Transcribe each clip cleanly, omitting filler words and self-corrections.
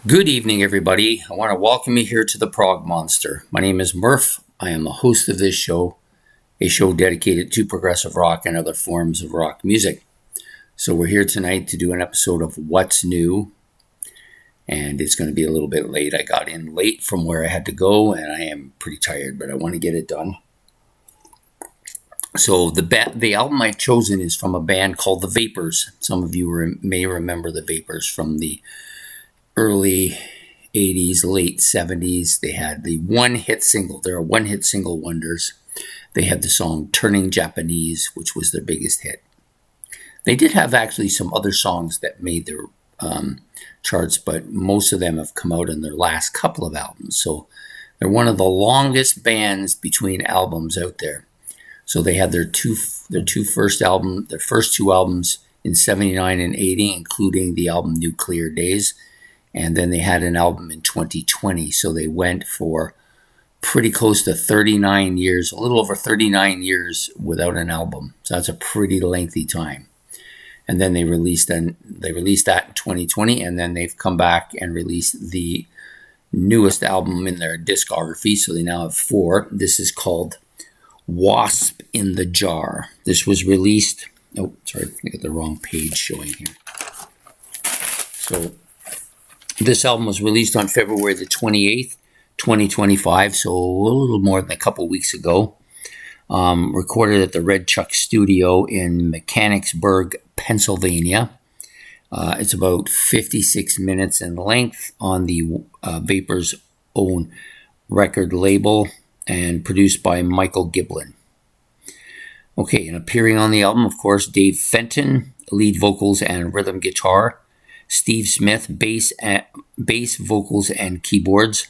Good evening, everybody. I want to welcome you here to the Prog Monster. My name is Murph. I am the host of this show, a show dedicated to progressive rock and other forms of rock music. So we're here tonight to do an episode of What's New, and it's going to be a little bit late. I got in late from where I had to go, and I am pretty tired, but I want to get it done. So the album I've chosen is from a band called The Vapors. Some of you may remember The Vapors from the early 80s, late 70s. They had the one-hit single. They're one-hit single wonders. They had the song Turning Japanese, which was their biggest hit. They did have actually some other songs that made their charts, but most of them have come out in their last couple of albums. So they're one of the longest bands between albums out there. So they had their first two albums in 79 and 80, including the album Nuclear Days. And then they had an album in 2020. So they went for pretty close to 39 years, a little over 39 years without an album. So that's a pretty lengthy time. And then they released that in 2020. And then they've come back and released the newest album in their discography. So they now have 4. This is called Wasp in the Jar. This was released. Oh, sorry, I got the wrong page showing here. So this album was released on February the 28th, 2025, so a little more than a couple weeks ago. Recorded at the Red Chuck Studio in Mechanicsburg, Pennsylvania. It's about 56 minutes in length on the Vapors' own record label and produced by Michael Giblin. Okay, and appearing on the album, of course, Dave Fenton, lead vocals and rhythm guitar. Steve Smith, bass, vocals, and keyboards.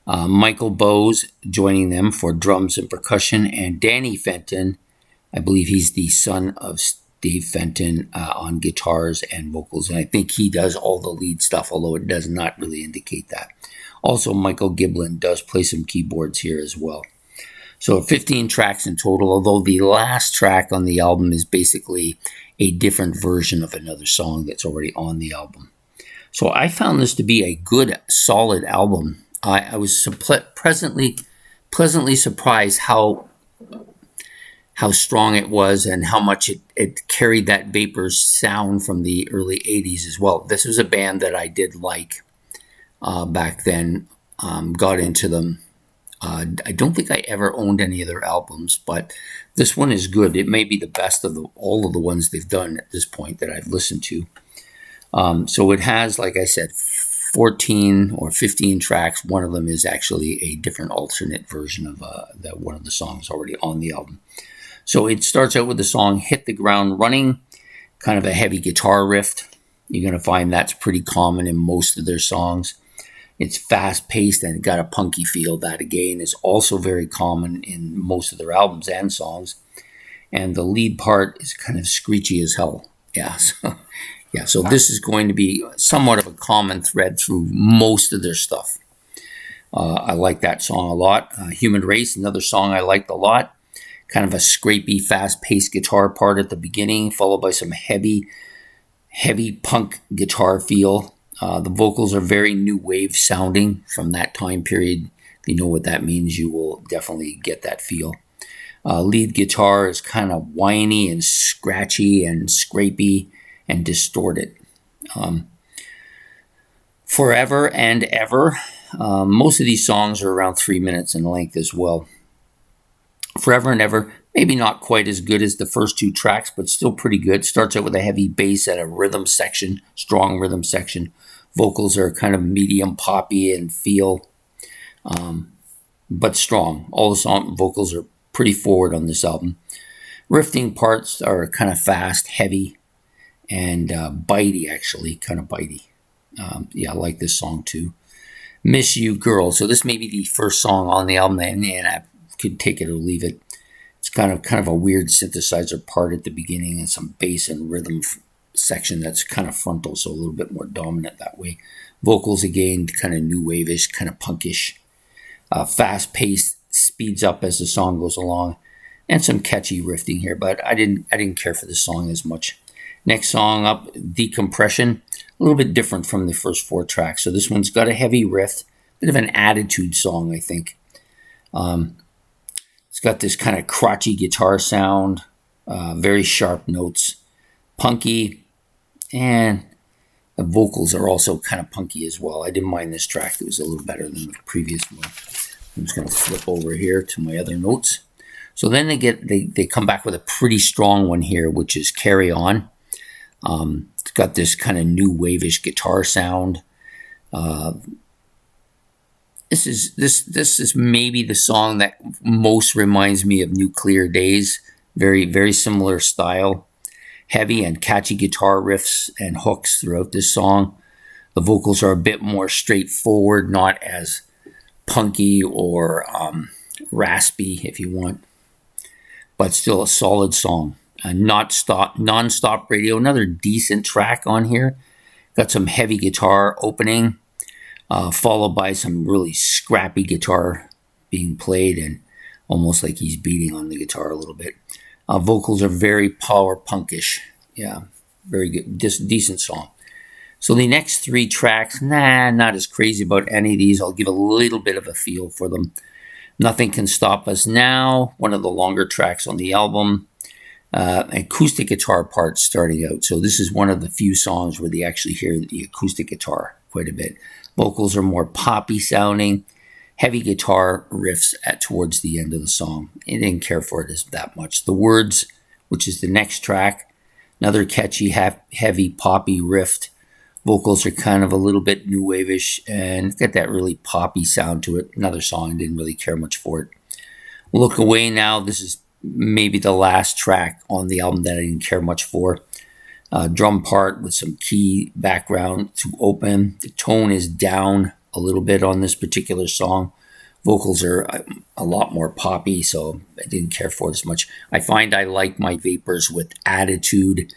Michael Bowes joining them for drums and percussion. And Danny Fenton, I believe he's the son of Steve Fenton, on guitars and vocals. And I think he does all the lead stuff, although it does not really indicate that. Also, Michael Giblin does play some keyboards here as well. So 15 tracks in total, although the last track on the album is basically a different version of another song that's already on the album. So I found this to be a good, solid album. I was pleasantly surprised how strong it was and how much it carried that Vapors sound from the early 80s as well. This was a band that I did like back then, got into them. I don't think I ever owned any of their albums, but this one is good. It may be the best of all of the ones they've done at this point that I've listened to. So it has, like I said, 14 or 15 tracks. One of them is actually a different alternate version of one of the songs already on the album. So it starts out with the song Hit the Ground Running, kind of a heavy guitar riff. You're going to find that's pretty common in most of their songs. It's fast-paced and got a punky feel. That, again, is also very common in most of their albums and songs. And the lead part is kind of screechy as hell. So this is going to be somewhat of a common thread through most of their stuff. I like that song a lot. Human Race, another song I liked a lot. Kind of a scrapey, fast-paced guitar part at the beginning, followed by some heavy punk guitar feel. The vocals are very new wave sounding from that time period. If you know what that means, you will definitely get that feel. Lead guitar is kind of whiny and scratchy and scrapey and distorted. Forever and Ever. Most of these songs are around 3 minutes in length as well. Forever and Ever, maybe not quite as good as the first 2 tracks, but still pretty good. Starts out with a heavy bass and a rhythm section, strong rhythm section. Vocals are kind of medium poppy in feel, but strong. All the song vocals are pretty forward on this album. Riffing parts are kind of fast, heavy, and bitey, actually, kind of bitey. I like this song too. Miss You Girl. So this may be the first song on the album, and I could take it or leave it. It's kind of a weird synthesizer part at the beginning and some bass and rhythm section that's kind of frontal, so a little bit more dominant that way. Vocals, again, kind of new wave-ish, kind of punkish. Fast-paced, speeds up as the song goes along, and some catchy riffing here, but I didn't care for the song as much Next song up, Decompression. A little bit different from the first 4 tracks. So this one's got a heavy riff, bit of an attitude song, I think. It's got this kind of crotchy guitar sound, very sharp notes, punky, and the vocals are also kind of punky as well. I didn't mind this track. It was a little better than the previous one. I'm just going to flip over here to my other notes. So then they come back with a pretty strong one here, which is Carry On. It's got this kind of new wave-ish guitar sound. This is maybe the song that most reminds me of Nuclear Days. Very, very similar style. Heavy and catchy guitar riffs and hooks throughout this song. The vocals are a bit more straightforward, not as punky or raspy, if you want, but still a solid song. Non-stop radio, another decent track on here. Got some heavy guitar opening, followed by some really scrappy guitar being played, and almost like he's beating on the guitar a little bit. Vocals are very power punkish. Yeah, very good, decent song. So the next 3 tracks, not as crazy about any of these. I'll give a little bit of a feel for them. Nothing Can Stop Us Now, one of the longer tracks on the album. Acoustic guitar part starting out. So this is one of the few songs where they actually hear the acoustic guitar quite a bit. Vocals are more poppy sounding. Heavy guitar riffs towards the end of the song. I didn't care for it that much. The Words, which is the next track, another catchy, heavy, poppy riff. Vocals are kind of a little bit new wave-ish and got that really poppy sound to it. Another song, I didn't really care much for it. Look Away Now, this is maybe the last track on the album that I didn't care much for. Drum part with some key background to open. The tone is down a little bit on this particular song. Vocals are a lot more poppy, so I didn't care for it as much. I find I like my Vapors with attitude,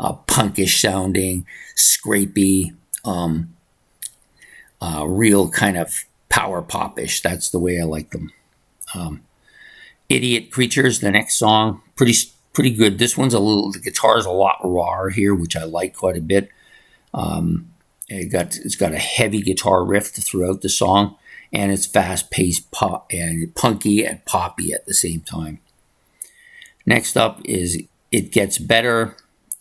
punkish sounding, scrapey, real kind of power popish. That's the way I like them. Idiot Creatures, the next song, pretty good. This one's the guitar is a lot rawer here, which I like quite a bit. It's got a heavy guitar riff throughout the song, and it's fast-paced pop and punky and poppy at the same time. Next up is It Gets Better.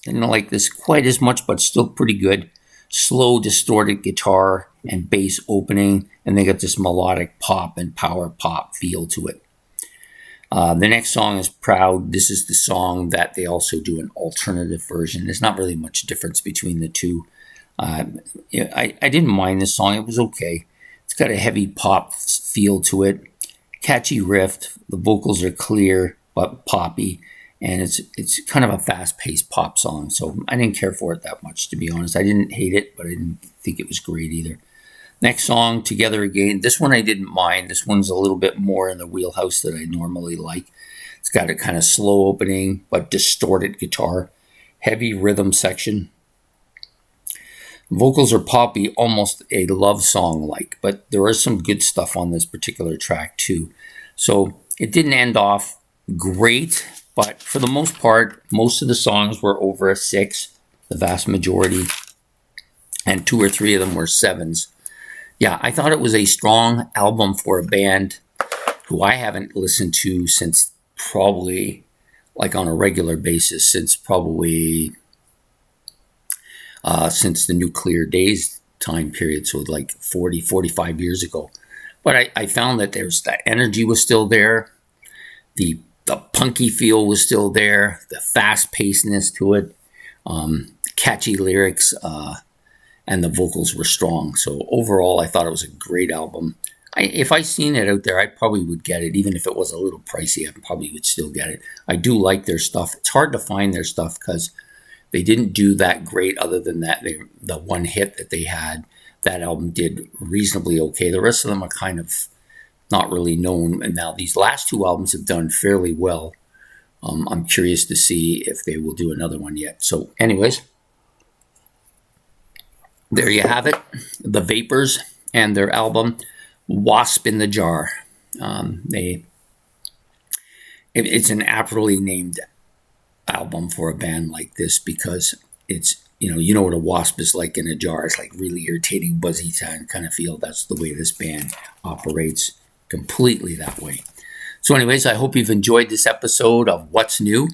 I don't like this quite as much, but still pretty good. Slow, distorted guitar and bass opening, and they got this melodic pop and power pop feel to it. The next song is Proud. This is the song that they also do an alternative version. There's not really much difference between the two. I didn't mind this song. It was okay. It's got a heavy pop feel to it. Catchy riff. The vocals are clear but poppy. And it's kind of a fast-paced pop song. So I didn't care for it that much, to be honest. I didn't hate it, but I didn't think it was great either. Next song, Together Again. This one I didn't mind. This one's a little bit more in the wheelhouse that I normally like. It's got a kind of slow opening, but distorted guitar. Heavy rhythm section. Vocals are poppy, almost a love song-like, but there is some good stuff on this particular track too. So it didn't end off great, but for the most part, most of the songs were over a 6, the vast majority, and 2 or 3 of them were 7s. Yeah, I thought it was a strong album for a band who I haven't listened to since probably, like on a regular basis, since probably since the Nuclear Days time period, so like 45 years ago. But I found that that energy was still there, the punky feel was still there, the fast-pacedness to it, catchy lyrics, and the vocals were strong. So overall, I thought it was a great album. If I seen it out there, I probably would get it. Even if it was a little pricey, I probably would still get it. I do like their stuff. It's hard to find their stuff because they didn't do that great other than that. The one hit that they had, that album did reasonably okay. The rest of them are kind of not really known. And now these last 2 albums have done fairly well. I'm curious to see if they will do another one yet. So anyways, there you have it. The Vapors and their album, Wasp in the Jar. It's an aptly named album for a band like this because it's, you know what a wasp is like in a jar. It's like really irritating, buzzy kind of feel. That's the way this band operates, completely that way. So anyways, I hope you've enjoyed this episode of What's New.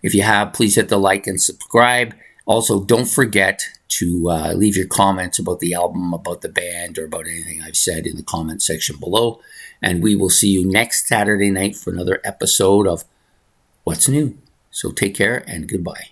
If you have, please hit the like and subscribe. Also, don't forget to leave your comments about the album, about the band, or about anything I've said in the comment section below. And we will see you next Saturday night for another episode of What's New. So take care and goodbye.